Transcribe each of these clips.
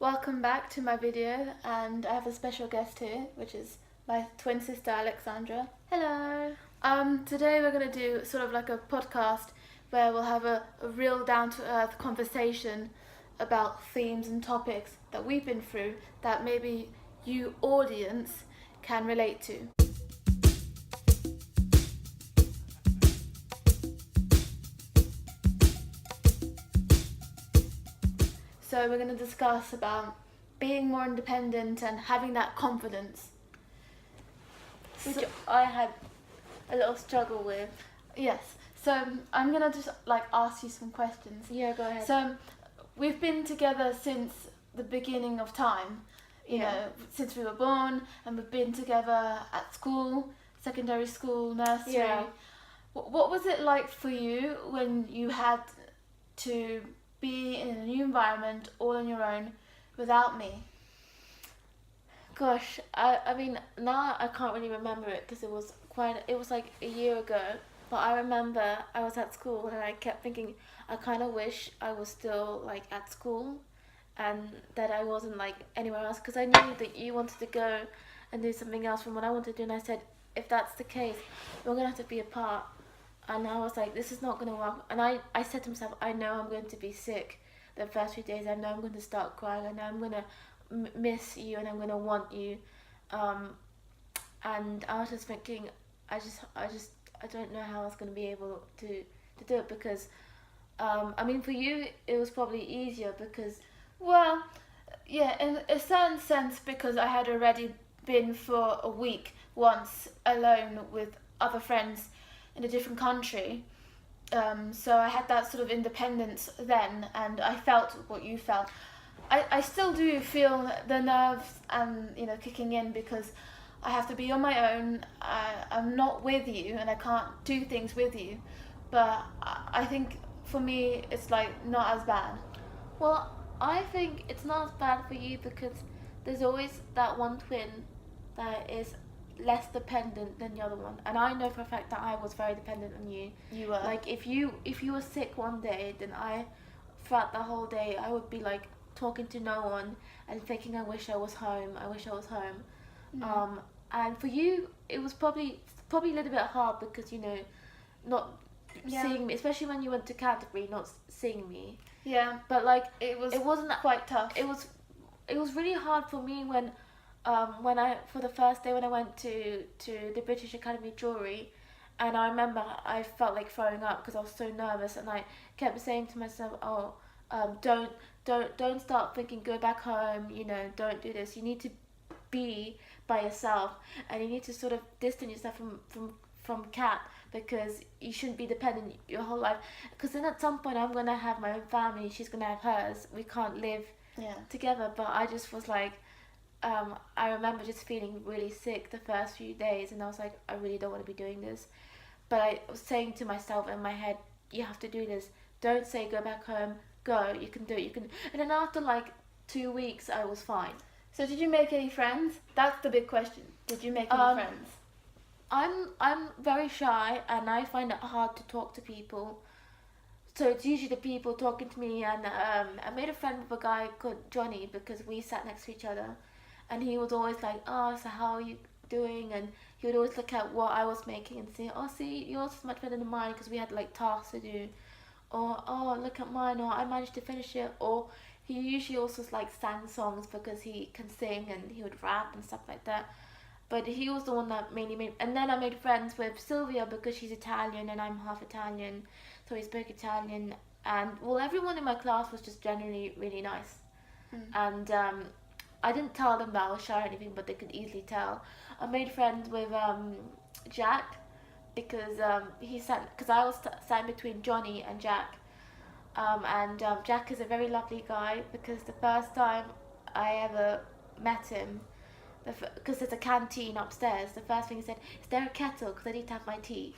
Welcome back to my video, and I have a special guest here, which is my twin sister Alexandra. Hello. Today we're going to do sort of like a podcast where we'll have a real down-to-earth conversation about themes and topics that we've been through that maybe you audience can relate to. So we're going to discuss about being more independent and having that confidence. Which I had a little struggle with. Yes. So I'm going to just like ask you some questions. Yeah, go ahead. So we've been together since the beginning of time, you know, since we were born, and we've been together at school, secondary school, nursery. Yeah. What was it like for you when you had to be in a new environment all on your own without me? Gosh, I mean, now I can't really remember it because it was like a year ago. But I remember I was at school and I kept thinking, I kind of wish I was still like at school and that I wasn't like anywhere else because I knew that you wanted to go and do something else from what I wanted to do. And I said, if that's the case, we're going to have to be apart. And I was like, this is not going to work. And I said to myself, I know I'm going to be sick the first few days. I know I'm going to start crying. I know I'm going to miss you and I'm going to want you. And I was just thinking, I don't know how I was going to be able to do it because, I mean, for you, it was probably easier because... Well, yeah, in a certain sense, because I had already been for a week once alone with other friends in a different country. So I had that sort of independence then, and I felt what you felt. I still do feel the nerves and, you know, kicking in because I have to be on my own. I'm not with you and I can't do things with you. But I think for me, it's like not as bad. Well, I think it's not as bad for you because there's always that one twin that is less dependent than the other one, and I know for a fact that I was very dependent on you. You were. Like if you were sick one day, then throughout the whole day I would be like talking to no one and thinking I wish I was home. And for you it was probably a little bit hard because, you know, not seeing me, especially when you went to Canterbury, not seeing me. Yeah, But like it wasn't quite tough. It was really hard for me when I for the first day when I went to the British Academy Jewellery, and I remember I felt like throwing up because I was so nervous, and I kept saying to myself, "Oh, don't start thinking. Go back home. You know, don't do this. You need to be by yourself, and you need to sort of distance yourself from Kat because you shouldn't be dependent your whole life. Because then at some point I'm gonna have my own family. She's gonna have hers. We can't live together." But I just was like. I remember just feeling really sick the first few days, and I was like, I really don't want to be doing this. But I was saying to myself in my head, you have to do this. Don't say go back home. Go. You can do it. You can. And then after like 2 weeks, I was fine. So did you make any friends? That's the big question. Did you make any friends? I'm very shy, and I find it hard to talk to people. So it's usually the people talking to me, and I made a friend with a guy called Johnny because we sat next to each other. And he was always like, oh, so how are you doing? And he would always look at what I was making and say, oh, see, yours is much better than mine because we had like tasks to do. Or, oh, look at mine, or I managed to finish it. Or he usually also like sang songs because he can sing and he would rap and stuff like that. But he was the one that mainly made. And then I made friends with Sylvia because she's Italian and I'm half Italian. So we spoke Italian. And well, everyone in my class was just generally really nice. And I didn't tell them that I was shy or anything, but they could easily tell. I made friends with Jack because because I was sat between Johnny and Jack, and Jack is a very lovely guy because the first time I ever met him, because there's a canteen upstairs, the first thing he said, "Is there a kettle? Because I need to have my tea."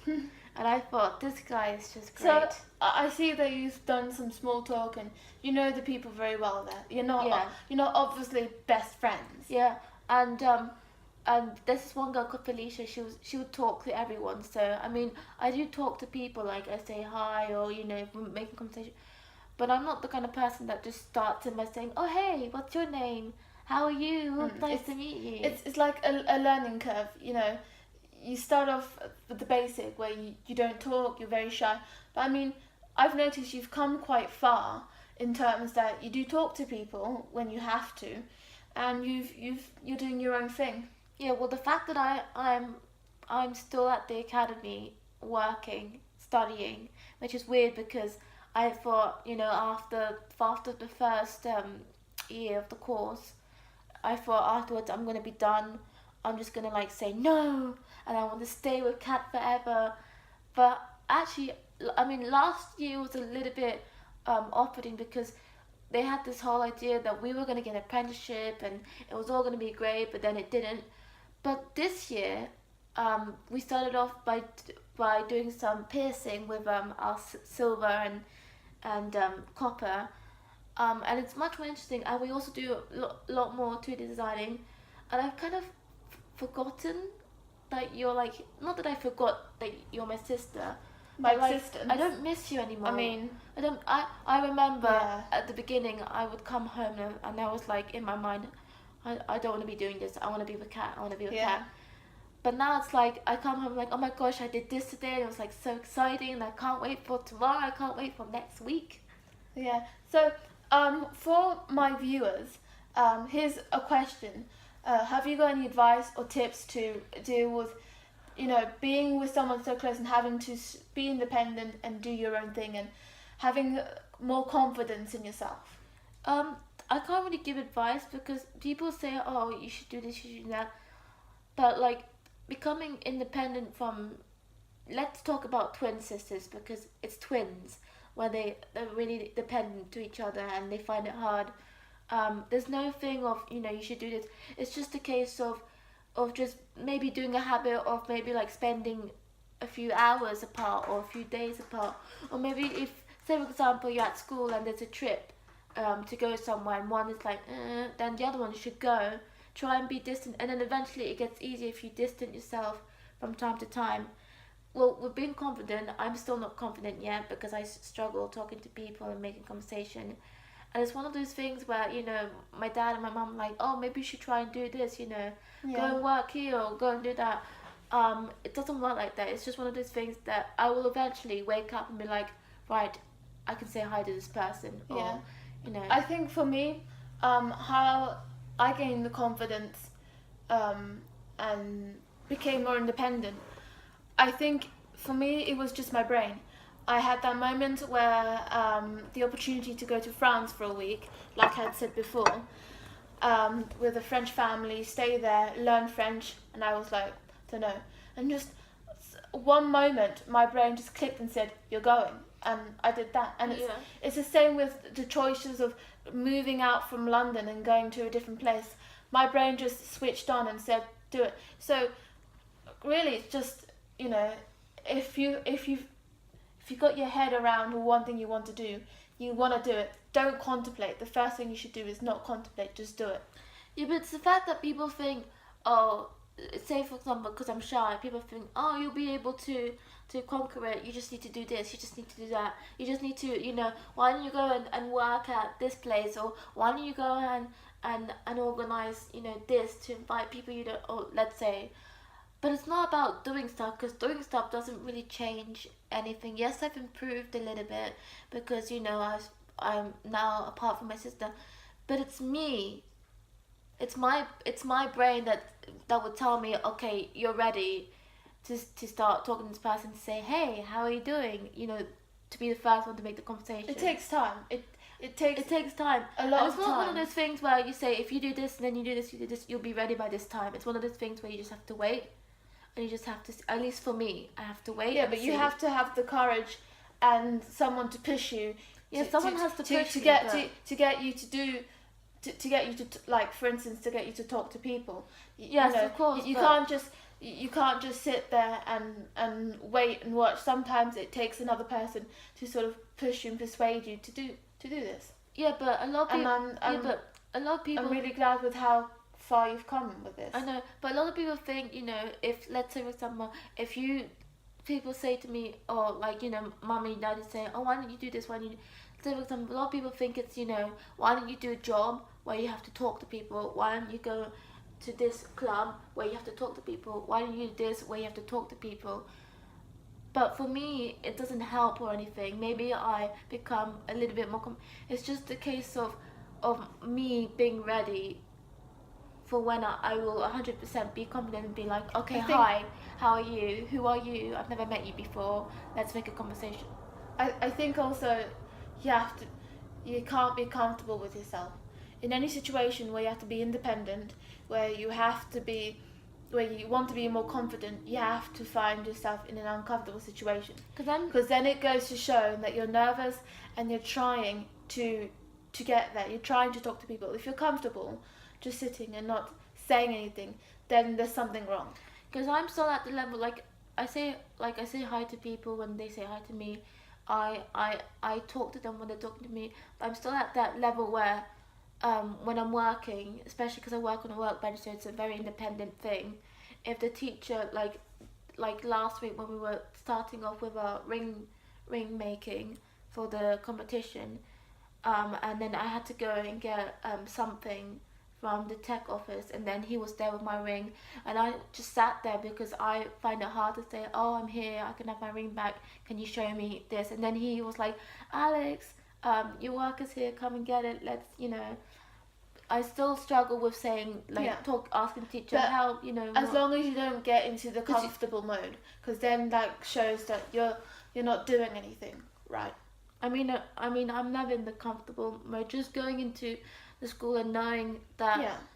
And I thought, this guy is just great. So I see that you've done some small talk and you know the people very well there. You're not obviously best friends. Yeah, and there's this one girl called Felicia. She would talk to everyone. So I mean, I do talk to people, like I say hi or, you know, making conversation. But I'm not the kind of person that just starts in by saying, "Oh hey, what's your name? How are you? Nice to meet you." It's like a learning curve, you know. You start off with the basic where you don't talk, you're very shy. But I mean, I've noticed you've come quite far in terms that you do talk to people when you have to, and you're doing your own thing. Yeah, well, the fact that I'm still at the academy working, studying, which is weird because I thought, you know, after the first year of the course, I thought afterwards I'm gonna be done. I'm just gonna like say no, and I want to stay with Cat forever. But actually, I mean, last year was a little bit off-putting because they had this whole idea that we were gonna get an apprenticeship and it was all gonna be great, but then it didn't. But this year, we started off by doing some piercing with our silver and copper, and it's much more interesting. And we also do a lot more 2D designing, and I've kind of forgotten that you're like, not that I forgot that you're my sister. My but, like, existence. I don't miss you anymore. I mean, I remember Yeah. at the beginning I would come home and I was like in my mind, I don't want to be doing this. I want to be with Cat. I want to be with Yeah. Cat. But now it's like I come home like, oh my gosh, I did this today. And it was like so exciting, and I can't wait for tomorrow. I can't wait for next week. Yeah. So, for my viewers, here's a question. Have you got any advice or tips to deal with, you know, being with someone so close and having to be independent and do your own thing and having more confidence in yourself? I can't really give advice because people say, oh, you should do this, you should do that. But like becoming independent from, let's talk about twin sisters because it's twins where they're really dependent to each other and they find it hard. There's no thing of, you know, you should do this. It's just a case of just maybe doing a habit of maybe like spending a few hours apart or a few days apart, or maybe if, say for example, you're at school and there's a trip to go somewhere and one is like then the other one should go. Try and be distant, and then eventually it gets easier if you distance yourself from time to time. Well, with being confident, I'm still not confident yet because I struggle talking to people and making conversation. And it's one of those things where, you know, my dad and my mum are like, oh, maybe you should try and do this, you know, go and work here or go and do that. It doesn't work like that. It's just one of those things that I will eventually wake up and be like, right, I can say hi to this person. Or, Yeah. you know. I think for me, how I gained the confidence and became more independent, I think for me it was just my brain. I had that moment where the opportunity to go to France for a week, like I had said before, with a French family, stay there, learn French, and I was like, don't know. And just one moment, my brain just clicked and said, you're going. And I did that. And it's the same with the choices of moving out from London and going to a different place. My brain just switched on and said, do it. So really, it's just, you know, if you've got your head around one thing you want to do, you want to do it. Don't contemplate. The first thing you should do is not contemplate, just do it. Yeah, but it's the fact that people think, oh, say for example, because I'm shy, people think, oh, you'll be able to conquer it. You just need to do this. You just need to do that. You just need to, you know, why don't you go and work at this place, or why don't you go and organize, you know, this to invite people you don't, or let's say. But it's not about doing stuff, because doing stuff doesn't really change anything. Yes, I've improved a little bit because, you know, I'm now apart from my sister, but it's me. It's my brain that would tell me, okay, you're ready to start talking to this person, to say, hey, how are you doing? You know, to be the first one to make the conversation. It takes time. It takes time. a lot and of it's not time. one of those things where you say, if you do this and then you do this, you'll be ready by this time. It's one of those things where you just have to wait, and you just have to. At least for me, I have to wait. Yeah, but you have to have the courage and someone to push you. Yeah, someone has to push to you, get but- to get you to do. To get you to like, for instance, to get you to talk to people. Yes, you know, of course, You but- can't just sit there and wait and watch. Sometimes it takes another person to sort of push you and persuade you to do this. Yeah, but a lot of people. And but a lot of people. I'm really glad with how far you've come with this. I know, but a lot of people think, you know, if, let's say for example, if you, people say to me, or like, you know, mommy, daddy say, oh, why don't you do this, why don't you, So, for example, a lot of people think it's, why don't you do a job where you have to talk to people? Why don't you go to this club where you have to talk to people? Why don't you do this where you have to talk to people? But for me, it doesn't help or anything. Maybe I become a little bit more. It's just a case of me being ready for when I will 100% be confident and be like, okay, hi, how are you? Who are you? I've never met you before. Let's make a conversation. I think also you can't be comfortable with yourself. In any situation where you have to be independent, where you have to be, where you want to be more confident, you have to find yourself in an uncomfortable situation. Because then it goes to show that you're nervous and you're trying to get there. You're trying to talk to people. If you're comfortable just sitting and not saying anything, then there's something wrong. Because I'm still at the level, I say hi to people when they say hi to me. I talk to them when they're talking to me. But I'm still at that level where when I'm working, especially because I work on a workbench, so it's a very independent thing. If the teacher, like last week when we were starting off with our ring making for the competition, and then I had to go and get something from the tech office, and then he was there with my ring, and I just sat there because I find it hard to say, oh, I'm here, I can have my ring back, can you show me this? And then he was like, Alex, your work is here, come and get it, let's, I still struggle with saying, asking the teacher help, As long as you don't get into the comfortable mode, because then that shows that you're not doing anything right. I mean, I'm never in the comfortable mode. Just going into the school and knowing that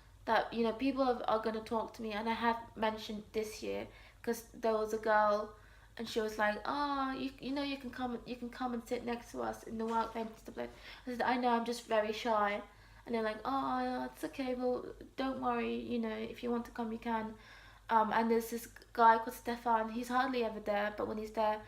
people are going to talk to me, and I have mentioned this year because there was a girl, and she was like, "Oh, you can come and sit next to us in the workbench and stuff like." I said, "I know, I'm just very shy," and they're like, "Oh, yeah, it's okay. Well, don't worry. If you want to come, you can." And there's this guy called Stefan. He's hardly ever there, but when he's there,